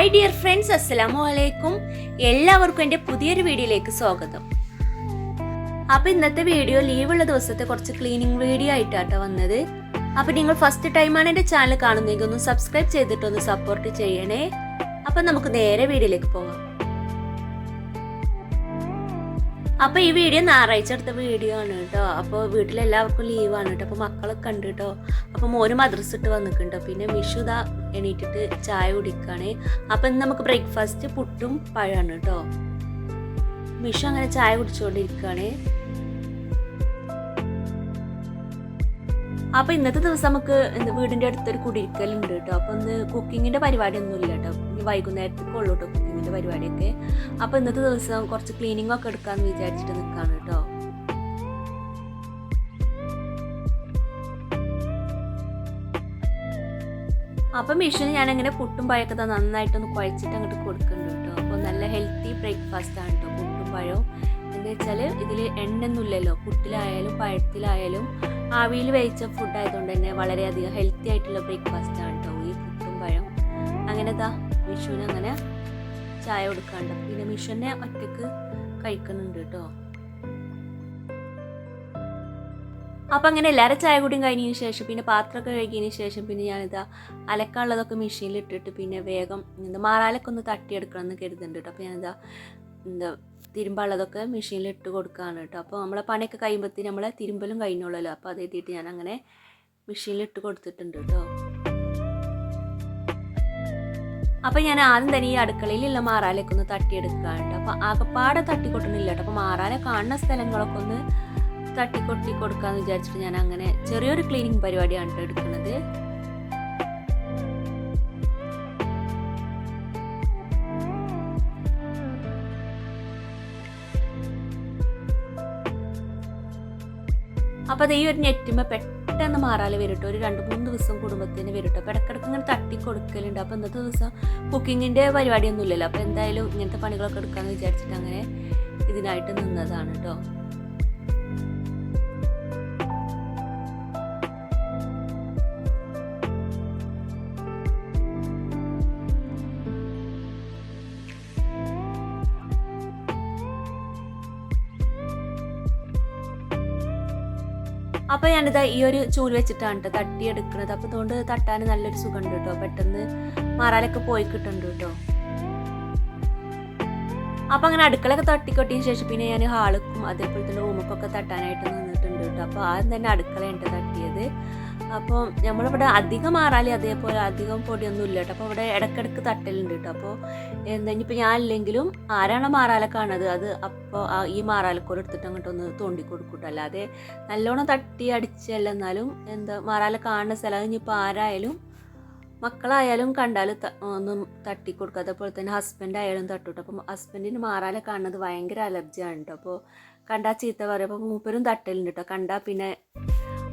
Hi dear friends, അസ്സലാമു അലൈക്കും. എല്ലാവർക്കും എൻ്റെ പുതിയൊരു വീഡിയോയിലേക്ക് സ്വാഗതം. അപ്പോൾ ഇന്നത്തെ വീഡിയോ ലീവുള്ള ദിവസത്തെ കുറച്ച് ക്ലീനിങ് വീഡിയോ ആയിട്ടാട്ടോ വന്നത്. അപ്പോൾ നിങ്ങൾ ഫസ്റ്റ് ടൈമാണ് എൻ്റെ ചാനൽ കാണുന്നതെങ്കിൽ ഒന്ന് സബ്സ്ക്രൈബ് ചെയ്തിട്ടൊന്ന് സപ്പോർട്ട് ചെയ്യണേ. അപ്പം നമുക്ക് നേരെ വീഡിയോയിലേക്ക് പോകാം. അപ്പോൾ ഈ വീഡിയോ ഞായറാഴ്ച എടുത്ത വീഡിയോ ആണ് കേട്ടോ. അപ്പോൾ വീട്ടിലെല്ലാവർക്കും ലീവാണ് കേട്ടോ. അപ്പോൾ മക്കളൊക്കെ ഉണ്ട് കേട്ടോ. അപ്പോൾ മോന് മദ്രസ ഇട്ട് വന്നിട്ടുണ്ടോ. പിന്നെ മിഷു ദാ എണീറ്റിട്ട് ചായ കുടിക്കുകയാണ്. അപ്പം ഇന്ന് നമുക്ക് ബ്രേക്ക്ഫാസ്റ്റ് പുട്ടും പഴമാണ് കേട്ടോ. മിഷു അങ്ങനെ ചായ കുടിച്ചുകൊണ്ടിരിക്കുകയാണ്. അപ്പോൾ ഇന്നത്തെ ദിവസം നമുക്ക് വീടിൻ്റെ അടുത്തൊരു കുടിയിരിക്കലുണ്ട് കേട്ടോ. അപ്പോൾ ഇന്ന് കുക്കിങ്ങിൻ്റെ പരിപാടിയൊന്നും ഇല്ല കേട്ടോ. ഇനി വൈകുന്നേരത്തേക്ക് ഉള്ളൂ കേട്ടോ കുക്കിങ്ങിൻ്റെ പരിപാടിയൊക്കെ. അപ്പോൾ ഇന്നത്തെ ദിവസം കുറച്ച് ക്ലീനിങ് ഒക്കെ എടുക്കാമെന്ന് വിചാരിച്ചിട്ട് നിൽക്കുകയാണ് കേട്ടോ. അപ്പം മിഷന് ഞാനങ്ങനെ പുട്ടും പഴമൊക്കെ നന്നായിട്ടൊന്ന് കുഴച്ചിട്ട് അങ്ങോട്ട് കൊടുക്കുന്നുണ്ട് കേട്ടോ. അപ്പോൾ നല്ല ഹെൽത്തി ബ്രേക്ക്ഫാസ്റ്റ് ആണ് കേട്ടോ പുട്ടും പഴവും. എന്താ വെച്ചാൽ ഇതിൽ എണ്ണയൊന്നും ഇല്ലല്ലോ. പുട്ടിലായാലും പഴത്തിലായാലും ആവിയിൽ വേവിച്ച ഫുഡ് ആയതുകൊണ്ട് തന്നെ വളരെയധികം ഹെൽത്തി ആയിട്ടുള്ള ബ്രേക്ക്ഫാസ്റ്റ് ആണ് കേട്ടോ ഈ പുട്ടും പഴം. അങ്ങനെ ദാ മിഷുവിന് അങ്ങനെ ചായ കൊടുക്കാണ്ട് പിന്നെ മിഷുവിനെ ഒറ്റക്ക് കഴിക്കുന്നുണ്ട് കേട്ടോ. അപ്പം അങ്ങനെ എല്ലാവരും ചായ കൂടിയും കഴിഞ്ഞതിന് ശേഷം പിന്നെ പാത്രമൊക്കെ കഴുകിയതിന് ശേഷം പിന്നെ ഞാനിതാ അലക്കാനുള്ളതൊക്കെ മെഷീനിൽ ഇട്ടിട്ട് പിന്നെ വേഗം മാറാലൊക്കെ ഒന്ന് തട്ടിയെടുക്കണം എന്ന് കരുതുന്നുണ്ട് കേട്ടോ. അപ്പോൾ ഞാനിതാ തിരുമ്പാനുള്ളതൊക്കെ മെഷീനിൽ ഇട്ട് കൊടുക്കുകയാണ് കേട്ടോ. അപ്പോൾ നമ്മളെ പണിയൊക്കെ കഴിയുമ്പോഴത്തേന് നമ്മളെ തിരുമ്പലും കഴിഞ്ഞോളല്ലോ. അപ്പോൾ അത് എത്തിയിട്ട് ഞാൻ അങ്ങനെ മെഷീനിൽ ഇട്ട് കൊടുത്തിട്ടുണ്ട് കേട്ടോ. അപ്പോൾ ഞാൻ ആദ്യം തന്നെ ഈ അടുക്കളയിലുള്ള മാറാലൊക്കെ ഒന്ന് തട്ടിയെടുക്കുകയാണ് കേട്ടോ. അപ്പോൾ ആകപ്പാടെ തട്ടിക്കൊട്ടുന്നില്ല കേട്ടോ. അപ്പോൾ മാറാല കാണുന്ന സ്ഥലങ്ങളൊക്കെ ഒന്ന് തട്ടിക്കൊട്ടി കൊടുക്കാമെന്ന് വിചാരിച്ചിട്ട് ഞാൻ അങ്ങനെ ചെറിയൊരു ക്ലീനിങ് പരിപാടിയാണ് കേട്ടോ എടുക്കുന്നത്. അപ്പോൾ അത് ഈ ഒരു നെറ്റുമ്പോൾ പെട്ടെന്ന് മാറാല് വരും കേട്ടോ. ഒരു 2-3 ദിവസം കുടുംബത്തിന് വരും കേട്ടോ. അപ്പോൾ ഇടയ്ക്കിടയ്ക്ക് ഇങ്ങനെ തട്ടി കൊടുക്കലുണ്ട്. അപ്പോൾ ഇന്നത്തെ ദിവസം കുക്കിങ്ങിൻ്റെ പരിപാടിയൊന്നും ഇല്ലല്ലോ. അപ്പോൾ എന്തായാലും ഇങ്ങനത്തെ പണികളൊക്കെ എടുക്കാമെന്ന് വിചാരിച്ചിട്ട് അങ്ങനെ ഇതിനായിട്ട് നിന്നതാണ് കേട്ടോ. അപ്പോൾ ഞാനിതാ ഈ ഒരു ചൂല് വെച്ചിട്ടാണ് കേട്ടോ തട്ടിയെടുക്കുന്നത്. അപ്പോൾ അതുകൊണ്ട് തട്ടാൻ നല്ലൊരു സുഖമുണ്ട് കേട്ടോ. പെട്ടെന്ന് മാറാലൊക്കെ പോയി കിട്ടുന്നുണ്ട് കേട്ടോ. അപ്പോൾ അങ്ങനെ അടുക്കളയൊക്കെ തട്ടിക്കൊട്ടിയതിന് ശേഷം പിന്നെ ഞാൻ ഹാളുക്കും അതേപോലെ തന്നെ റൂമൊക്കെ തട്ടാനായിട്ട് നിന്നിട്ടുണ്ട് കേട്ടോ. അപ്പോൾ ആദ്യം തന്നെ അടുക്കളയുണ്ട് തട്ടിയത്. അപ്പോൾ നമ്മളിവിടെ അധികം മാറാലി അതേപോലെ അധികം പൊടിയൊന്നും ഇല്ല കേട്ടോ. അപ്പോൾ ഇവിടെ ഇടയ്ക്കിടയ്ക്ക് തട്ടലുണ്ട് കേട്ടോ. അപ്പോൾ ഇനിയിപ്പോൾ ഞാനില്ലെങ്കിലും ആരാണോ മാറാല കാണുന്നത് അത് അപ്പോൾ ഈ മാറാലക്കോട് എടുത്തിട്ട് അങ്ങോട്ടൊന്ന് തോണ്ടി കൊടുക്കൂട്ടോ. അല്ലാതെ നല്ലോണം തട്ടി അടിച്ചല്ല എന്നാലും മാറാല കാണുന്ന സ്ഥലം ഇനിയിപ്പോൾ ആരായാലും മക്കളായാലും കണ്ടാൽ ഒന്നും തട്ടി കൊടുക്കുക. അതേപോലെ തന്നെ ഹസ്ബൻഡ് ആയാലും തട്ടുട്ടോ. അപ്പം ഹസ്ബൻഡിന് മാറാല കാണുന്നത് ഭയങ്കര അലർജിയാണ് കേട്ടോ. അപ്പോൾ കണ്ടാൽ ചീത്ത പറയും. അപ്പോൾ മൂപ്പരും തട്ടലുണ്ട് കേട്ടോ. കണ്ടാൽ പിന്നെ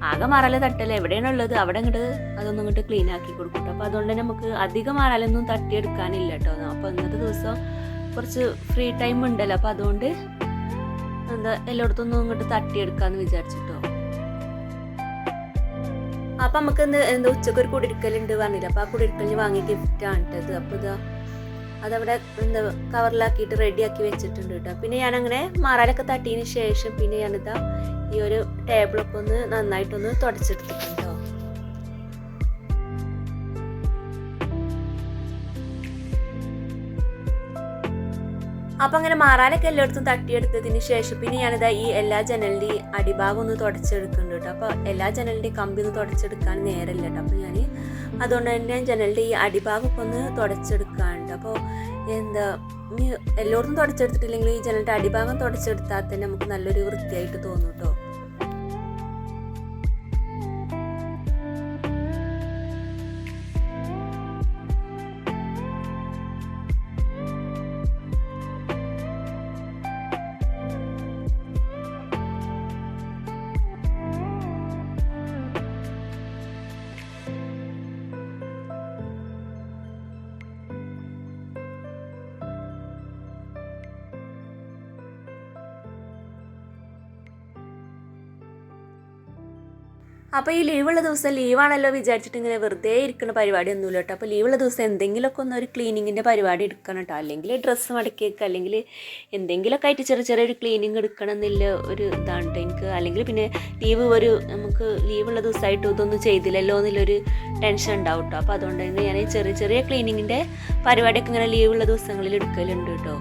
ആകെ മാറാല തട്ടൽ എവിടെയാണുള്ളത് അവിടെ അതൊന്നും ഇങ്ങോട്ട് ക്ലീൻ ആക്കി കൊടുക്കും കേട്ടോ. അപ്പോൾ അതുകൊണ്ട് തന്നെ നമുക്ക് അധികം മാറാലൊന്നും തട്ടിയെടുക്കാനില്ല കേട്ടോ. അപ്പോൾ ഇന്നത്തെ ദിവസം കുറച്ച് ഫ്രീ ടൈം ഉണ്ടല്ലോ. അപ്പോൾ അതുകൊണ്ട് എല്ലായിടത്തും ഒന്നും ഇങ്ങോട്ട് തട്ടിയെടുക്കാമെന്ന് വിചാരിച്ചിട്ടോ. അപ്പം നമുക്ക് ഉച്ചക്ക് ഒരു കുടിരിക്കലുണ്ട് പറഞ്ഞില്ല. അപ്പോൾ ആ കുടിരിക്കലിന് വാങ്ങിയ ഗിഫ്റ്റാണ് കേട്ടത്. അപ്പോൾ ഇതാ അതവിടെ കവറിലാക്കിയിട്ട് റെഡിയാക്കി വെച്ചിട്ടുണ്ട് കേട്ടോ. പിന്നെ ഞാനങ്ങനെ മാറാലൊക്കെ തട്ടിയതിന് ശേഷം പിന്നെ ഞാനിതാ ഈ ഒരു ടേബിളൊക്കെ ഒന്ന് നന്നായിട്ടൊന്ന് തുടച്ചെടുത്തിട്ടുണ്ടോ. അപ്പം അങ്ങനെ മാറാലൊക്കെ എല്ലായിടത്തും തട്ടിയെടുത്തതിന് ശേഷം പിന്നെ ഞാനിതാ ഈ എല്ലാ ജനലിൻ്റെയും അടിഭാഗം ഒന്ന് തുടച്ചെടുക്കുന്നുണ്ട് കേട്ടോ. അപ്പോൾ എല്ലാ ജനലിൻ്റെയും കമ്പി ഒന്ന് തുടച്ചെടുക്കാൻ നേരമില്ല കേട്ടോ. അപ്പോൾ ഞാൻ അതുകൊണ്ട് തന്നെ ജനലിൻ്റെ ഈ അടിഭാഗമൊക്കെ ഒന്ന് തുടച്ചെടുക്കാനുണ്ട്. അപ്പോൾ എല്ലായിടത്തും തുടച്ചെടുത്തിട്ടില്ലെങ്കിൽ ഈ ജനലിൻ്റെ അടിഭാഗം തുടച്ചെടുത്താൽ തന്നെ നമുക്ക് നല്ലൊരു വൃത്തിയായിട്ട് തോന്നും കേട്ടോ. അപ്പോൾ ഈ ലീവുള്ള ദിവസം ലീവാണല്ലോ വിചാരിച്ചിട്ട് ഇങ്ങനെ വെറുതെ ഇരിക്കുന്ന പരിപാടിയൊന്നുമില്ല കേട്ടോ. അപ്പോൾ ലീവുള്ള ദിവസം എന്തെങ്കിലുമൊക്കെ ഒരു ക്ലീനിങ്ങിൻ്റെ പരിപാടി എടുക്കണം കേട്ടോ. അല്ലെങ്കിൽ ഡ്രസ്സ് മടക്കി വെക്കുക, അല്ലെങ്കിൽ എന്തെങ്കിലുമൊക്കെ ആയിട്ട് ചെറിയൊരു ക്ലീനിങ് എടുക്കണം എന്നുള്ള ഒരു ഇതാണ് കേട്ടോ എനിക്ക്. അല്ലെങ്കിൽ പിന്നെ നമുക്ക് ലീവുള്ള ദിവസമായിട്ട് ഇതൊന്നും ചെയ്തില്ലല്ലോ എന്നുള്ളൊരു ടെൻഷൻ ഉണ്ടാവും കേട്ടോ. അപ്പോൾ അതുകൊണ്ട് തന്നെ ഞാൻ ചെറിയ ക്ലീനിങ്ങിൻ്റെ പരിപാടിയൊക്കെ ഇങ്ങനെ ലീവുള്ള ദിവസങ്ങളിൽ എടുക്കലുണ്ട് കേട്ടോ.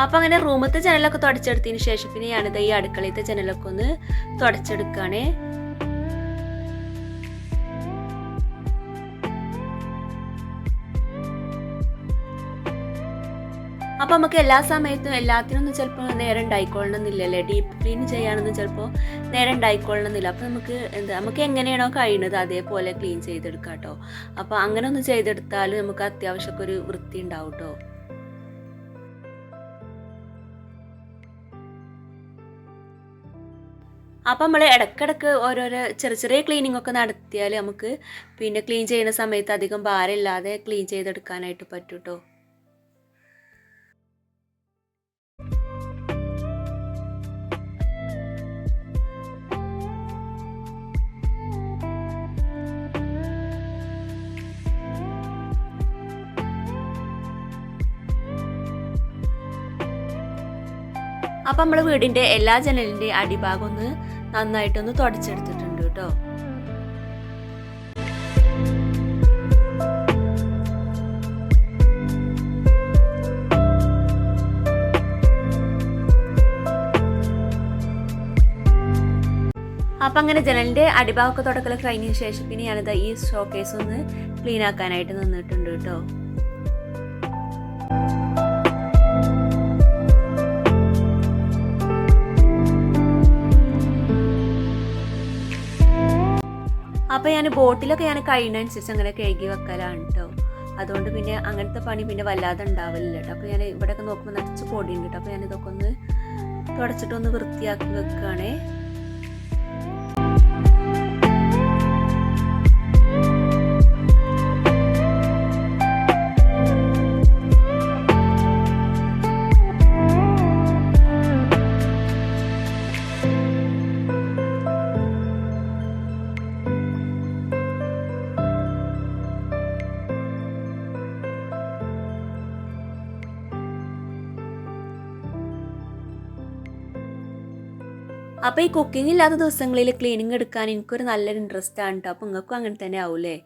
അപ്പോൾ അങ്ങനെ റൂമത്തെ ജനലൊക്കെ തുടച്ചെടുത്തതിന് ശേഷം പിന്നെ ഞാനിത് ഈ അടുക്കളത്തെ ജനലൊക്കെ ഒന്ന് തുടച്ചെടുക്കുകയാണേ. അപ്പോൾ നമുക്ക് എല്ലാ സമയത്തും എല്ലാത്തിനൊന്നും ചിലപ്പോൾ നേരം ഉണ്ടായിക്കൊള്ളണമെന്നില്ലല്ലേ. ഡീപ്പ് ക്ലീൻ ചെയ്യാനൊന്നും ചിലപ്പോൾ നേരം ഉണ്ടായിക്കൊള്ളണമെന്നില്ല. അപ്പോൾ നമുക്ക് എങ്ങനെയാണോ കഴിയുന്നത് അതേപോലെ ക്ലീൻ ചെയ്തെടുക്കാം കേട്ടോ. അപ്പോൾ അങ്ങനെ ഒന്ന് ചെയ്തെടുത്താലും നമുക്ക് അത്യാവശ്യമൊക്കെ ഒരു വൃത്തി ഉണ്ടാവും കേട്ടോ. അപ്പം നമ്മൾ ഇടയ്ക്കിടയ്ക്ക് ഓരോരോ ചെറിയ ക്ലീനിങ് ഒക്കെ നടത്തിയാൽ നമുക്ക് പിന്നെ ക്ലീൻ ചെയ്യുന്ന സമയത്ത് അധികം ഭാരമില്ലാതെ ക്ലീൻ ചെയ്തെടുക്കാനായിട്ട് പറ്റും കേട്ടോ. അപ്പം നമ്മൾ വീടിൻ്റെ എല്ലാ ജനലിൻ്റെ അടിഭാഗം ഒന്ന് നന്നായിട്ടൊന്ന് തുടച്ചെടുത്തിട്ടുണ്ട് കേട്ടോ. അപ്പം അങ്ങനെ ജനലിൻ്റെ അടിഭാഗമൊക്കെ തുടക്കലൊക്കെ കഴിഞ്ഞതിന് ശേഷം പിന്നെ ഞാനിത് ഈ ഷോക്കേസ് ഒന്ന് ക്ലീൻ ആക്കാനായിട്ട് നിന്നിട്ടുണ്ട് കേട്ടോ. അപ്പോൾ ഞാൻ ബോട്ടിലൊക്കെ കഴിയുന്നതനുസരിച്ച് അങ്ങനെ കഴുകി വെക്കലാണ് കേട്ടോ. അതുകൊണ്ട് പിന്നെ അങ്ങനത്തെ പണി പിന്നെ വല്ലാതെ ഉണ്ടാവില്ല കേട്ടോ. അപ്പോൾ ഞാൻ ഇവിടെയൊക്കെ നോക്കുമ്പോൾ നിറച്ച് പൊടിയുണ്ട് കേട്ടോ. അപ്പോൾ ഞാനിതൊക്കെ ഒന്ന് തുടച്ചിട്ടൊന്ന് വൃത്തിയാക്കി വെക്കുകയാണേ. അപ്പോൾ ഈ കുക്കിംഗ് ഇല്ലാത്ത ദിവസങ്ങളിൽ ക്ലീനിങ് എടുക്കാൻ എനിക്കൊരു നല്ലൊരു ഇൻട്രസ്റ്റ് ആണ് കേട്ടോ. അപ്പോൾ നിങ്ങൾക്കും അങ്ങനെ തന്നെ ആവൂലേ.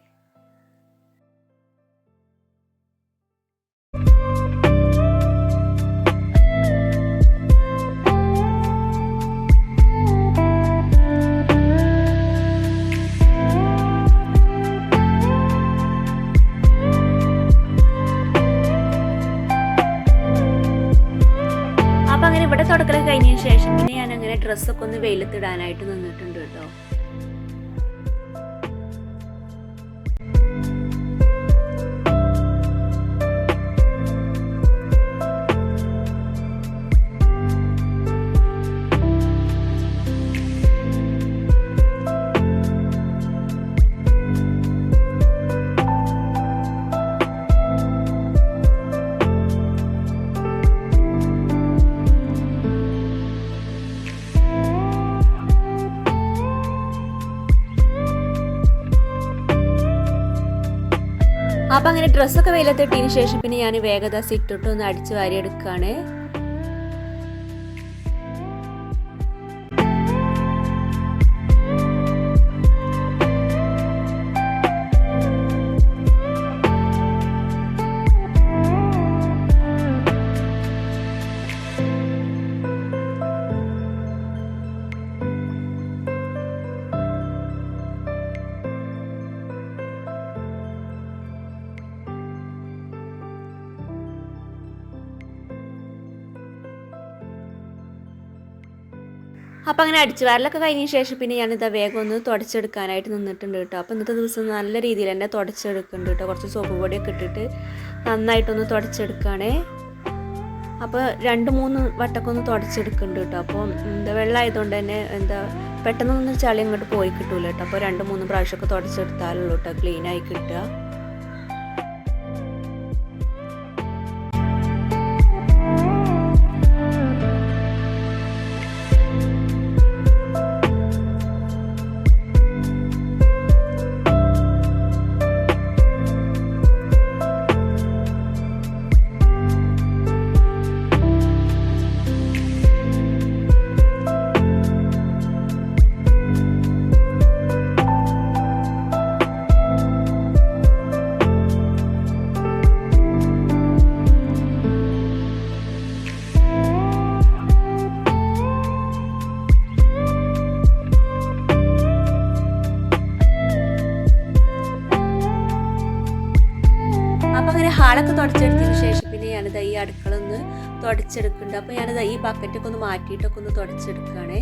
അങ്ങനെ ഇവിടെ തുടക്കലൊക്കെ കഴിഞ്ഞതിന് ശേഷം പിന്നെ ഞാൻ അങ്ങനെ ഡ്രസ്സൊക്കെ ഒന്ന് വെയിലത്തിടാനായിട്ട് നിന്നിട്ടുണ്ട് കേട്ടോ. അപ്പം അങ്ങനെ ഡ്രസ്സൊക്കെ വെയിലത്തിട്ടതിന് ശേഷം പിന്നെ ഞാൻ വേഗത സിറ്റൊട്ടൊന്ന് അടിച്ച് വാരി എടുക്കുകയാണ്. അപ്പോൾ അങ്ങനെ അടിച്ചു വാരലൊക്കെ കഴിഞ്ഞ ശേഷം പിന്നെ ഞാനിതാ വേഗം ഒന്ന് തുടച്ചെടുക്കാനായിട്ട് നിന്നിട്ടുണ്ട് കേട്ടോ. അപ്പോൾ ഇന്നത്തെ ദിവസം നല്ല രീതിയിൽ തന്നെ തുടച്ചെടുക്കുന്നുണ്ട് കേട്ടോ. കുറച്ച് സോപ്പ് പൊടിയൊക്കെ ഇട്ടിട്ട് നന്നായിട്ടൊന്ന് തുടച്ചെടുക്കുകയാണേ. അപ്പോൾ 2-3 വട്ടമൊക്കെ ഒന്ന് തുടച്ചെടുക്കുന്നുണ്ട് കേട്ടോ. അപ്പോൾ വെള്ളമായതുകൊണ്ട് തന്നെ പെട്ടെന്നൊന്നും ചളി അങ്ങോട്ട് പോയി കിട്ടൂല കേട്ടോ. അപ്പോൾ 2-3 പ്രാവശ്യമൊക്കെ തുടച്ചെടുത്താലുള്ളൂ കേട്ടോ ക്ലീനായി കിട്ടുക. ഹാളൊക്കെ തുടച്ചെടുത്തതിന് ശേഷം പിന്നെ ഞാനിത് ഈ അടുക്കള ഒന്ന് തുടച്ചെടുക്കുന്നുണ്ട്. അപ്പോൾ ഞാനിത് ഈ ബക്കറ്റൊക്കെ ഒന്ന് മാറ്റിയിട്ടൊക്കെ ഒന്ന് തുടച്ചെടുക്കുകയാണേ.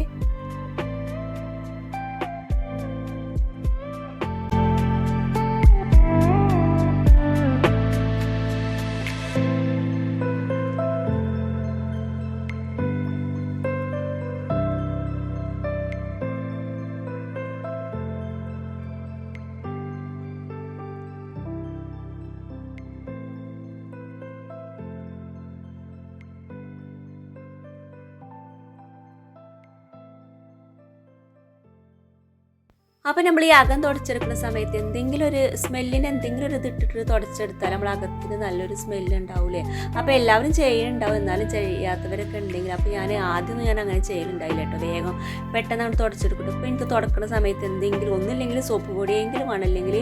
അപ്പോൾ നമ്മൾ ഈ അകം തുടച്ചെടുക്കുന്ന സമയത്ത് എന്തെങ്കിലും ഒരു സ്മെല്ലിന് എന്തെങ്കിലും ഒരു ഇതിട്ടിട്ട് തുടച്ചെടുത്താൽ നമ്മൾ അകത്തിന് നല്ലൊരു സ്മെല്ല് ഉണ്ടാവില്ലേ. അപ്പോൾ എല്ലാവരും ചെയ്യുന്നുണ്ടാവും, എന്നാലും ചെയ്യാത്തവരൊക്കെ ഉണ്ടെങ്കിൽ. അപ്പോൾ ആദ്യമൊന്നും ഞാൻ അങ്ങനെ ചെയ്യലുണ്ടായില്ല കേട്ടോ. വേഗം പെട്ടെന്ന് നമ്മൾ തുടച്ചെടുക്കും. അപ്പോൾ എനിക്ക് തുടക്കുന്ന സമയത്ത് എന്തെങ്കിലും ഒന്നില്ലെങ്കിൽ സോപ്പ് പൊടിയെങ്കിലും വേണം, അല്ലെങ്കിൽ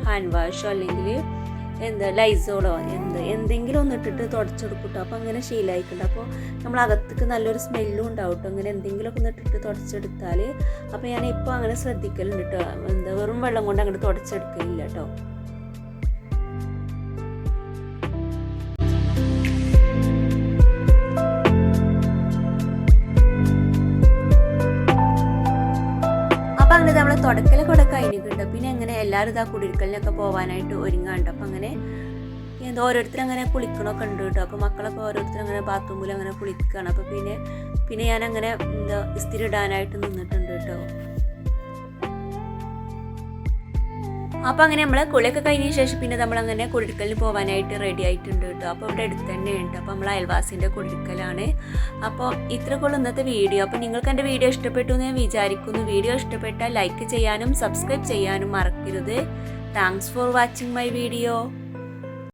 ഹാൻഡ് വാഷോ അല്ലെങ്കിൽ ലൈസോളോ എന്തെങ്കിലും ഒന്ന് ഇട്ടിട്ട് തുടച്ചെടുക്കും. അപ്പോൾ അങ്ങനെ ശീലമായിട്ടുണ്ട്. അപ്പോൾ നമ്മൾ അകത്തേക്ക് നല്ലൊരു സ്മെല്ലും ഉണ്ടാവും കേട്ടോ. അങ്ങനെ എന്തെങ്കിലുമൊക്കെ ഒന്ന് ഇട്ടിട്ട് തുടച്ചെടുത്താൽ. അപ്പോൾ ഞാനിപ്പോൾ അങ്ങനെ ശ്രദ്ധിക്കലുണ്ട് കേട്ടോ. വെറും വെള്ളം കൊണ്ട് അങ്ങോട്ട് തുടച്ചെടുക്കലില്ല കേട്ടോ. അങ്ങനെ നമ്മളെ തുടക്കലൊക്കെ കഴിഞ്ഞിട്ടുണ്ട്. പിന്നെ അങ്ങനെ എല്ലാവരും ഇതാ കുടിയിരിക്കലിനൊക്കെ പോകാനായിട്ട് ഒരുങ്ങാണ്ട്. അപ്പം അങ്ങനെ ഓരോരുത്തരും അങ്ങനെ കുളിക്കണമൊക്കെ ഉണ്ട് കേട്ടോ. അപ്പോൾ മക്കളൊക്കെ ഓരോരുത്തരും അങ്ങനെ ബാത്റൂമിൽ അങ്ങനെ കുളിക്കുകയാണ്. അപ്പോൾ പിന്നെ ഞാനങ്ങനെ ഇസ്തിരി ഇടാനായിട്ട് നിന്നിട്ടുണ്ട് കേട്ടോ. അപ്പോൾ അങ്ങനെ നമ്മൾ കുളിയൊക്കെ കഴിഞ്ഞ ശേഷം പിന്നെ നമ്മളങ്ങനെ കുടിയിരിക്കലിന് പോകാനായിട്ട് റെഡി ആയിട്ടുണ്ട് കേട്ടോ. അപ്പോൾ ഇവിടെ അടുത്ത് തന്നെയുണ്ട്. അപ്പോൾ നമ്മൾ അയൽവാസിൻ്റെ കുടിയിരിക്കലാണ്. അപ്പോൾ ഇത്രക്കുള്ള ഇന്നത്തെ വീഡിയോ. അപ്പോൾ നിങ്ങൾക്ക് എൻ്റെ വീഡിയോ ഇഷ്ടപ്പെട്ടു എന്ന് ഞാൻ വിചാരിക്കുന്നു. വീഡിയോ ഇഷ്ടപ്പെട്ടാൽ ലൈക്ക് ചെയ്യാനും സബ്സ്ക്രൈബ് ചെയ്യാനും മറക്കരുത്. Thanks for watching my video.